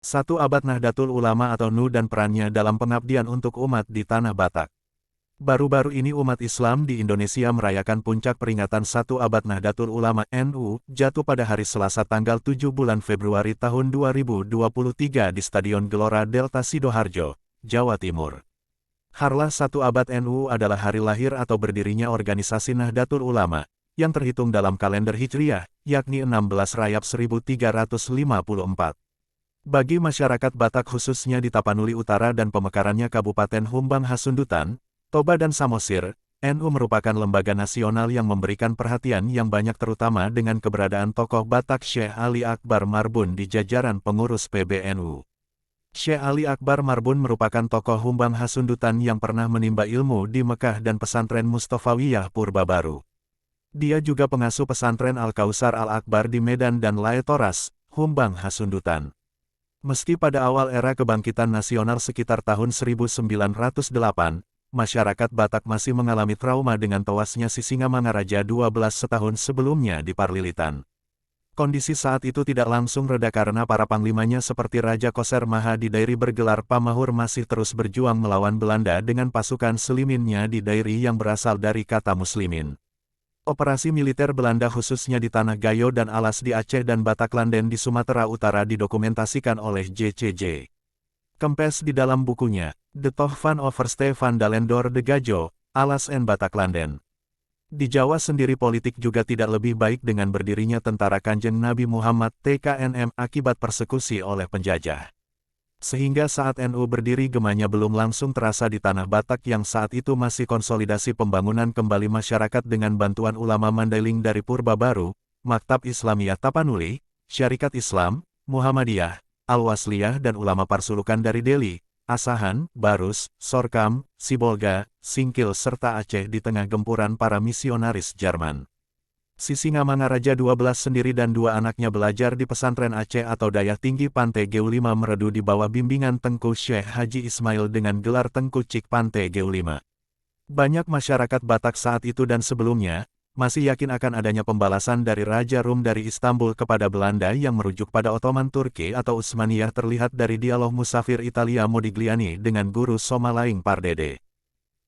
Satu abad Nahdlatul Ulama atau NU dan perannya dalam pengabdian untuk umat di Tanah Batak. Baru-baru ini umat Islam di Indonesia merayakan puncak peringatan satu abad Nahdlatul Ulama (NU) jatuh pada hari Selasa tanggal 7 bulan Februari tahun 2023 di Stadion Gelora Delta Sidoarjo, Jawa Timur. Harlah satu abad NU adalah hari lahir atau berdirinya organisasi Nahdlatul Ulama, yang terhitung dalam kalender Hijriah, yakni 16 Rajab 1354. Bagi masyarakat Batak khususnya di Tapanuli Utara dan pemekarannya Kabupaten Humbang Hasundutan, Toba dan Samosir, NU merupakan lembaga nasional yang memberikan perhatian yang banyak terutama dengan keberadaan tokoh Batak Syekh Ali Akbar Marbun di jajaran pengurus PBNU. Syekh Ali Akbar Marbun merupakan tokoh Humbang Hasundutan yang pernah menimba ilmu di Mekah dan pesantren Mustofawiyah Purba Baru. Dia juga pengasuh pesantren Al-Kausar Al-Akbar di Medan dan Lae Toras, Humbang Hasundutan. Meski pada awal era kebangkitan nasional sekitar tahun 1908, masyarakat Batak masih mengalami trauma dengan tewasnya Sisingamangaraja 12 setahun sebelumnya di Parlilitan. Kondisi saat itu tidak langsung reda karena para panglimanya seperti Raja Koser Maha di Dairi bergelar Pamahur masih terus berjuang melawan Belanda dengan pasukan seliminnya di Dairi yang berasal dari kata Muslimin. Operasi militer Belanda khususnya di Tanah Gayo dan Alas di Aceh dan Bataklanden di Sumatera Utara didokumentasikan oleh JCJ Kempes di dalam bukunya, The Toch van Overste van Dalendor de Gajo, Alas en Bataklanden. Di Jawa sendiri politik juga tidak lebih baik dengan berdirinya Tentara Kanjeng Nabi Muhammad TKNM akibat persekusi oleh penjajah. Sehingga saat NU berdiri gemanya belum langsung terasa di Tanah Batak yang saat itu masih konsolidasi pembangunan kembali masyarakat dengan bantuan ulama Mandailing dari Purba Baru, Maktab Islamiyah Tapanuli, Syarikat Islam, Muhammadiyah, Al-Wasliyah dan ulama Parsulukan dari Deli, Asahan, Barus, Sorkam, Sibolga, Singkil serta Aceh di tengah gempuran para misionaris Jerman. Sisingamangaraja 12 sendiri dan dua anaknya belajar di pesantren Aceh atau Dayah Tinggi Pante Geu5 Meredu di bawah bimbingan Tengku Syekh Haji Ismail dengan gelar Tengku Cik Pante Geu5. Banyak masyarakat Batak saat itu dan sebelumnya, masih yakin akan adanya pembalasan dari Raja Rum dari Istanbul kepada Belanda yang merujuk pada Ottoman Turki atau Utsmaniyah terlihat dari dialog Musafir Italia Modigliani dengan guru Somalaing Pardede.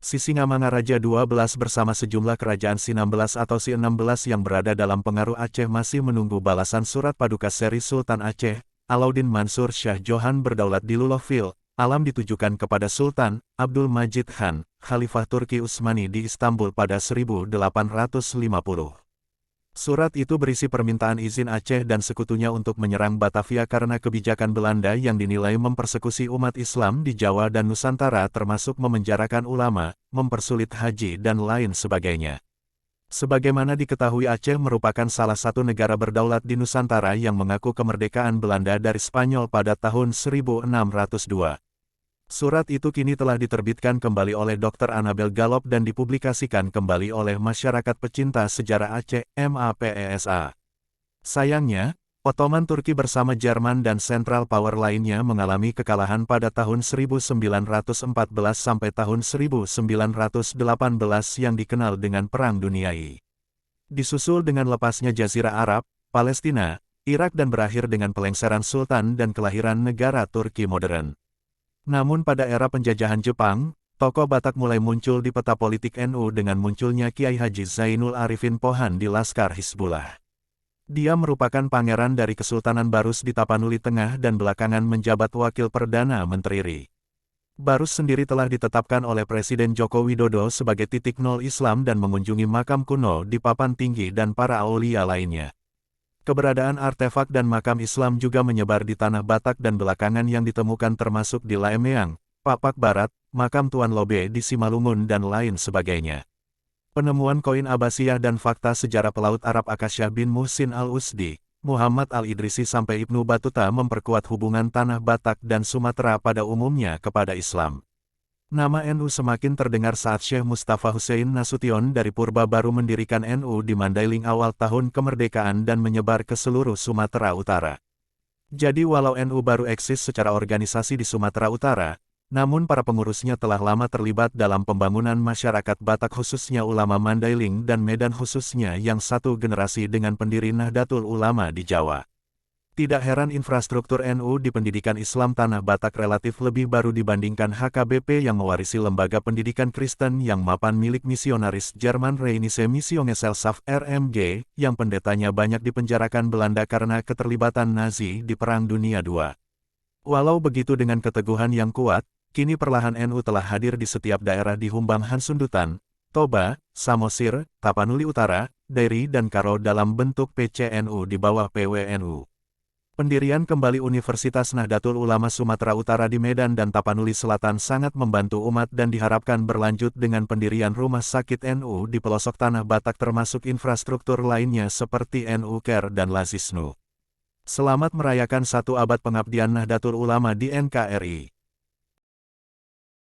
Sisingamangaraja 12 bersama sejumlah kerajaan Si-16 atau Si-16 yang berada dalam pengaruh Aceh masih menunggu balasan surat paduka seri Sultan Aceh, Alauddin Mansur Shah Johan berdaulat di Luloville, Alam ditujukan kepada Sultan Abdul Majid Khan, Khalifah Turki Utsmani di Istanbul pada 1850. Surat itu berisi permintaan izin Aceh dan sekutunya untuk menyerang Batavia karena kebijakan Belanda yang dinilai mempersekusi umat Islam di Jawa dan Nusantara termasuk memenjarakan ulama, mempersulit haji dan lain sebagainya. Sebagaimana diketahui Aceh merupakan salah satu negara berdaulat di Nusantara yang mengaku kemerdekaan Belanda dari Spanyol pada tahun 1602. Surat itu kini telah diterbitkan kembali oleh Dr. Annabel Gallop dan dipublikasikan kembali oleh Masyarakat Pecinta Sejarah Aceh (MAPESA). Sayangnya, Ottoman Turki bersama Jerman dan Central Power lainnya mengalami kekalahan pada tahun 1914 sampai tahun 1918 yang dikenal dengan Perang Dunia I. Disusul dengan lepasnya Jazirah Arab, Palestina, Irak dan berakhir dengan pelengseran Sultan dan kelahiran negara Turki modern. Namun pada era penjajahan Jepang, tokoh Batak mulai muncul di peta politik NU dengan munculnya Kiai Haji Zainul Arifin Pohan di Laskar Hizbullah. Dia merupakan pangeran dari Kesultanan Barus di Tapanuli Tengah dan belakangan menjabat Wakil Perdana Menteri RI. Barus sendiri telah ditetapkan oleh Presiden Joko Widodo sebagai titik nol Islam dan mengunjungi makam kuno di Papan Tinggi dan para aulia lainnya. Keberadaan artefak dan makam Islam juga menyebar di Tanah Batak dan belakangan yang ditemukan termasuk di Laemeang, Papak Barat, makam Tuan Lobe di Simalungun dan lain sebagainya. Penemuan koin Abbasiyah dan fakta sejarah pelaut Arab Akasyah bin Muhsin al-Usdi, Muhammad al-Idrisi sampai Ibnu Battuta memperkuat hubungan Tanah Batak dan Sumatera pada umumnya kepada Islam. Nama NU semakin terdengar saat Syekh Mustafa Hussein Nasution dari Purba Baru mendirikan NU di Mandailing awal tahun kemerdekaan dan menyebar ke seluruh Sumatera Utara. Jadi walau NU baru eksis secara organisasi di Sumatera Utara, namun para pengurusnya telah lama terlibat dalam pembangunan masyarakat Batak khususnya ulama Mandailing dan Medan khususnya yang satu generasi dengan pendiri Nahdlatul Ulama di Jawa. Tidak heran infrastruktur NU di pendidikan Islam Tanah Batak relatif lebih baru dibandingkan HKBP yang mewarisi lembaga pendidikan Kristen yang mapan milik misionaris Jerman Reinise Missiongesellschaft RMG, yang pendetanya banyak dipenjarakan Belanda karena keterlibatan Nazi di Perang Dunia II. Walau begitu dengan keteguhan yang kuat, kini perlahan NU telah hadir di setiap daerah di Humbang Hansundutan, Toba, Samosir, Tapanuli Utara, Dairi dan Karo dalam bentuk PCNU di bawah PWNU. Pendirian kembali Universitas Nahdlatul Ulama Sumatera Utara di Medan dan Tapanuli Selatan sangat membantu umat dan diharapkan berlanjut dengan pendirian rumah sakit NU di pelosok Tanah Batak termasuk infrastruktur lainnya seperti NU Care dan Lazisnu. Selamat merayakan 1 abad pengabdian Nahdlatul Ulama di NKRI.